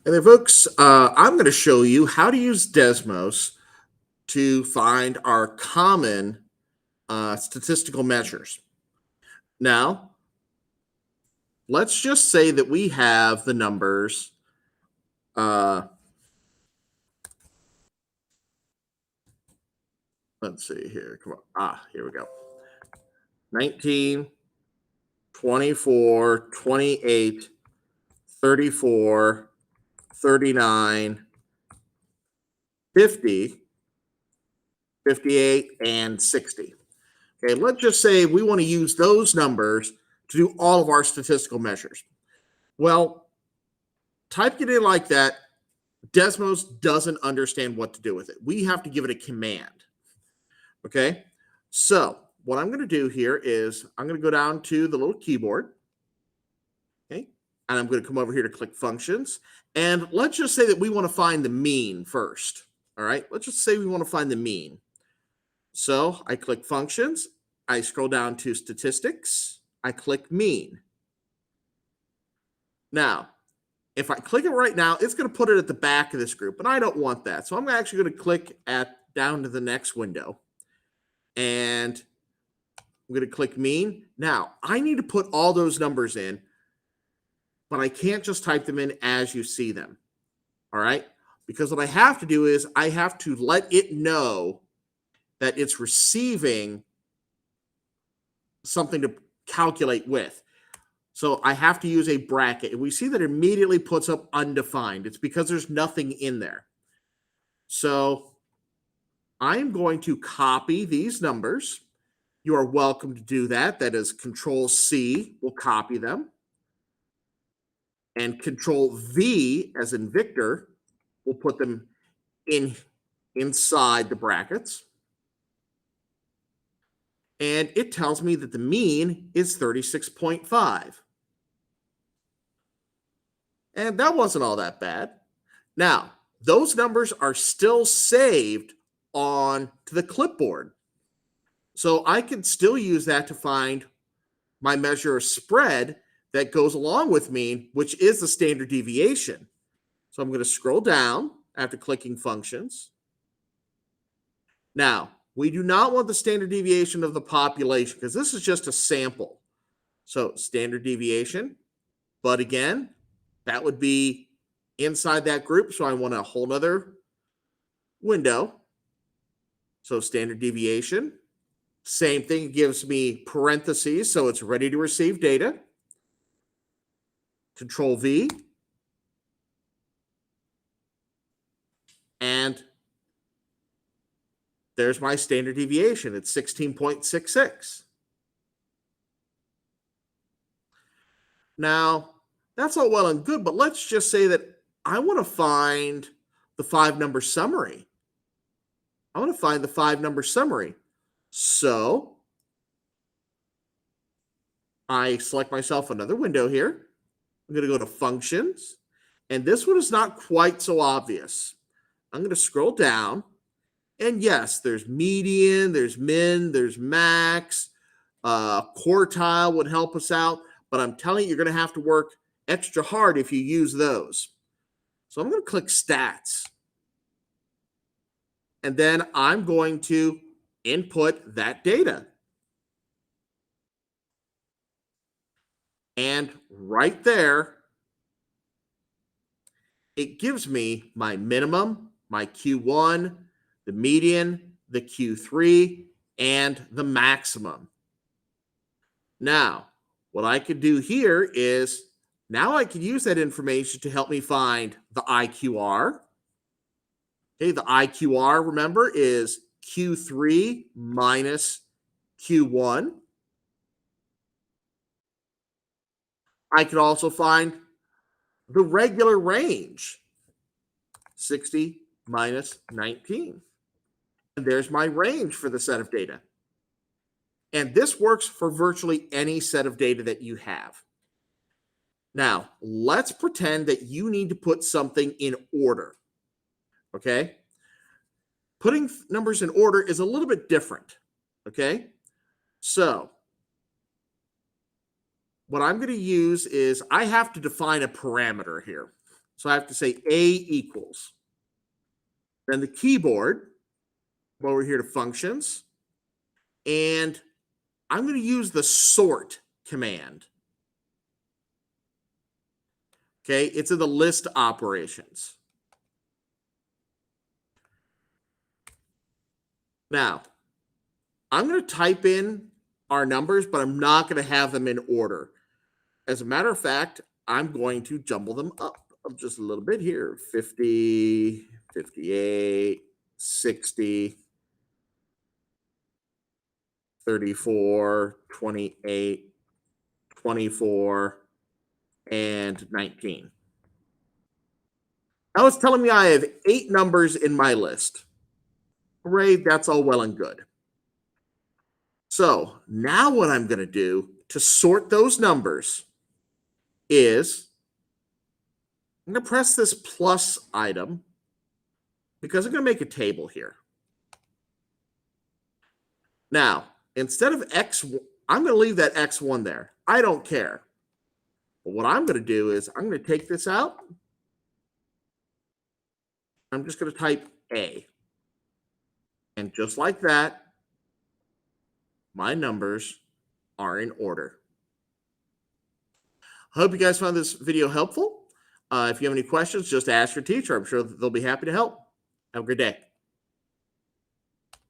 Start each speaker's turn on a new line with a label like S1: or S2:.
S1: Hey there, folks. I'm going to show you how to use Desmos to find our common statistical measures. Now, let's just say that we have the numbers. Uh, let's see here. Come on. Here we go. 19, 24, 28, 34, 39, 50, 58, and 60. Okay, let's just say we want to use those numbers to do all of our statistical measures. Well, typing it in like that, Desmos doesn't understand what to do with it. We have to give it a command. Okay, so what I'm going to do here is I'm going to go down to the little keyboard. Okay, and I'm going to come over here to click functions. And let's just say that we want to find the mean first. All right, let's just say we want to find the mean. So I click functions. I scroll down to statistics. I click mean. Now, if I click it right now, it's going to put it at the back of this group, and I don't want that. So I'm actually going to click down to the next window, and I'm going to click mean. Now, I need to put all those numbers in, but I can't just type them in as you see them, all right? Because what I have to do is I have to let it know that it's receiving something to calculate with. So I have to use a bracket. And we see that it immediately puts up undefined. It's because there's nothing in there. So I'm going to copy these numbers. You are welcome to do that. That is Control C will copy them. And Control V, as in Victor, will put them inside the brackets. And it tells me that the mean is 36.5. And that wasn't all that bad. Now, those numbers are still saved on to the clipboard. So I can still use that to find my measure of spread that goes along with mean, which is the standard deviation. So I'm going to scroll down after clicking functions. Now, we do not want the standard deviation of the population because this is just a sample. So standard deviation, but again, that would be inside that group. So I want a whole nother window. So standard deviation, same thing, it gives me parentheses. So it's ready to receive data. Control V. And there's my standard deviation. It's 16.66. Now, that's all well and good, but let's just say that I want to find the 5-number summary. I want to find the 5-number summary. So I select myself another window here. I'm going to go to functions. And this one is not quite so obvious. I'm going to scroll down. And yes, there's median, there's min, there's max. Quartile would help us out. But I'm telling you, you're going to have to work extra hard if you use those. So I'm going to click stats. And then I'm going to input that data. And right there, it gives me my minimum, my Q1, the median, the Q3, and the maximum. Now, what I could do here is now I could use that information to help me find the IQR. Okay, the IQR, remember, is Q3 minus Q1. I could also find the regular range, 60 minus 19. And there's my range for the set of data. And this works for virtually any set of data that you have. Now, let's pretend that you need to put something in order. Okay? Putting numbers in order is a little bit different. Okay? So, what I'm going to use is I have to define a parameter here. So I have to say A equals. Then the keyboard, over here to functions, and I'm going to use the sort command. Okay, it's in the list operations. Now, I'm going to type in our numbers, but I'm not going to have them in order. As a matter of fact, I'm going to jumble them up just a little bit here. 50, 58, 60, 34, 28, 24, and 19. Now it's telling me I have 8 numbers in my list. Hooray, that's all well and good. So now what I'm going to do to sort those numbers is I'm going to press this plus item because I'm going to make a table here. Now, instead of X, I'm going to leave that X1 there. I don't care. But what I'm going to do is I'm going to take this out. I'm just going to type A. And just like that, my numbers are in order. I hope you guys found this video helpful. If you have any questions, just ask your teacher. I'm sure they'll be happy to help. Have a good day.